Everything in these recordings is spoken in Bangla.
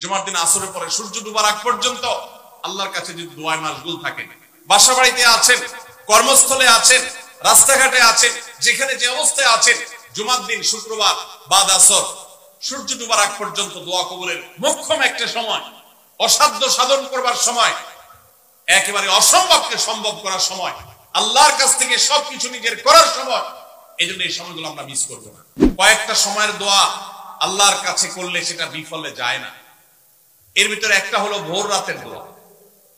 জুমার দিন আসরের পরে সূর্য ডুবার আগ পর্যন্ত আল্লাহর কাছে যদি দোয়ায় মাশগুল থাকেন, বাসা বাড়িতে আছেন, কর্মস্থলে আছেন, রাস্তাঘাটে আছেন, যেখানে যে অবস্থায় আছেন, জুমার দিন শুক্রবার বাদ আসর সূর্য ডুবার আগ পর্যন্ত দোয়া কবুলের মোক্ষম একটা সময়, অসাধ্য সাধন করবার সময়, একেবারে অসম্ভবকে সম্ভব করার সময়, আল্লাহর কাছ থেকে সবকিছু নিজের করার সময়। এই জন্য এই সময়গুলো আমরা মিস করবো না। কয়েকটা সময়ের দোয়া আল্লাহর কাছে করলে সেটা বিফলে যায় না। এর ভিতরে একটা হলো ভোর রাতের দোয়া,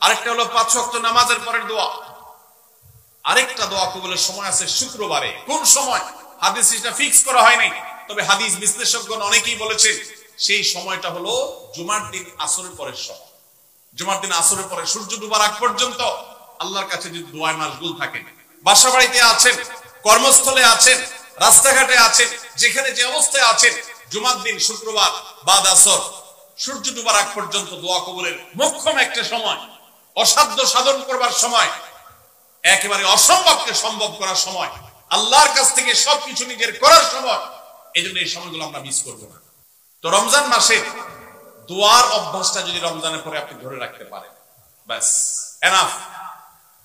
আরেকটা হলো 5 ওয়াক্ত নামাজের পরের দোয়া, আরেকটা দোয়া কবুলের সময় আছে শুক্রবারে। কোন সময় হাদিস এটা ফিক্স করা হয় নাই, তবে হাদিস বিশ্লেষকগণ অনেকেই বলেছেন সেই সময়টা হলো জুমার দিন আসরের পরের সময়। জুমার দিন আসরের পরে সূর্য ডুবার আগ পর্যন্ত আল্লাহর কাছে যদি দোয়ায় মাশগুল থাকেন, বাসা বাড়িতে আছেন, কর্মস্থলে আছেন, রাস্তাঘাটে আছেন, যেখানে যে অবস্থায় আছেন, জুমার দিন শুক্রবার বাদ আসর সূর্য ডুবার আগ পর্যন্ত দোয়া কবুলের মোক্ষম একটা সময়, অসাধ্য সাধন করবার সময়, একেবারে অসম্ভবকে সম্ভব করার সময়, আল্লাহর কাছ থেকে সবকিছু নিজের করার সময়। এই জন্য এই সময়গুলো আমরা মিস করবো না। তো রমজান মাসে দোয়ার অভ্যাসটা যদি রমজানের পরে আপনি ধরে রাখতে পারেন, ব্যাস এনাফ।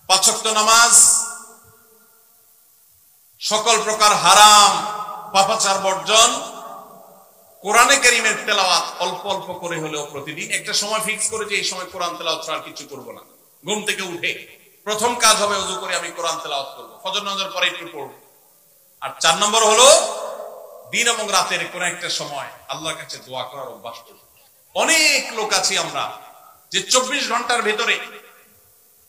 5 ওয়াক্ত নামাজ, সকল প্রকার হারাম পাপাচার বর্জন, কোরআনে কারীমের তেলাওয়াত অল্প অল্প করে হলেও প্রতিদিন একটা সময় ফিক্স করে যে এই সময় কোরআন তেলাওয়াত ছাড়া কিছু করব না। ঘুম থেকে উঠে প্রথম কাজ হবে ওযু করে আমি কোরআন তেলাওয়াত করব, ফজর নামাজের পরে একটু পড়ব। আর 4 নম্বর হলো দিন এবং রাতের কোন একটা সময় আল্লাহর কাছে দোয়া করার অভ্যাস করব। অনেক লোক আছি আমরা যে 24 ঘন্টার ভিতরে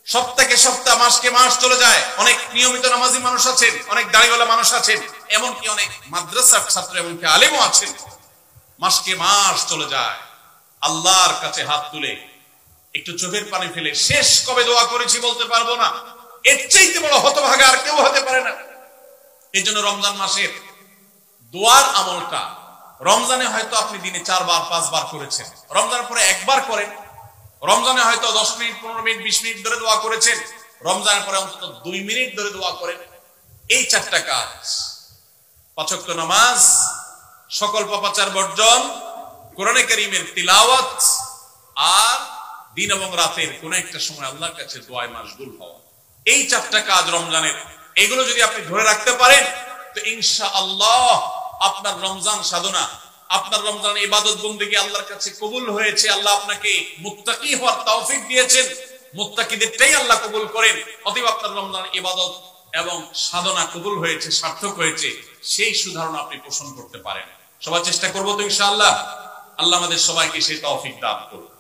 সপ্তাহে সপ্তাহ, মাসকে মাস চলে যায়। অনেক নিয়মিত নামাজি মানুষ আছেন, অনেক দাড়িওয়ালা মানুষ আছেন, এমনকি অনেক মাদ্রাসার ছাত্র, এমনকি আলেমও আছেন। মাসকে মাস চলে যায়, আল্লাহর কাছে হাত তুলে একটু চোখের পানি ফেলে শেষ কবে দোয়া করেছি বলতে পারবো না। এর চাইতে বড় হতভাগা আর কেউ হতে পারে না। এই জন্য রমজান মাসের দোয়ার আমলটা, রমজানে হয়তো আপনি দিনে 4 বার 5 বার করেছেন, রমজানের পরে একবার করেন। রমজানে হয়তো 10 মিনিট 15 মিনিট 20 মিনিট ধরে দোয়া করেছেন, রমজানের পরে অন্তত 2 মিনিট ধরে দোয়া করেন। এই 4টা কাজ, 5 ওয়াক্ত নামাজ, সকল পাপাচার বর্জন, কোরআনে কারীমের তিলাওয়াত, আর দিন এবং রাতের কোন একটা সময় আল্লাহর কাছে দোয়ায় মাশগুল হওয়া, এই 4টা কাজ রমজানের, এগুলো যদি আপনি ধরে রাখতে পারেন তো ইনশাআল্লাহ আপনার রমজান সাধনা, আপনার রমজান ইবাদত বন্দেগী আল্লাহর কাছে কবুল হয়েছে। আল্লাহ আপনাকে মুত্তাকি হওয়ার তৌফিক দিয়েছেন, মুত্তাকিদেরটাই আল্লাহ কবুল করেন। অতএব আপনার রমজান ইবাদত এবং সাধনা কবুল হয়েছে, সার্থক হয়েছে, সেই সুধারণা আপনি পোষণ করতে পারেন। সবাই চেষ্টা করবো তো ইনশাআল্লাহ। আল্লাহ আমাদের সবাইকে সেই তৌফিক দান করুন।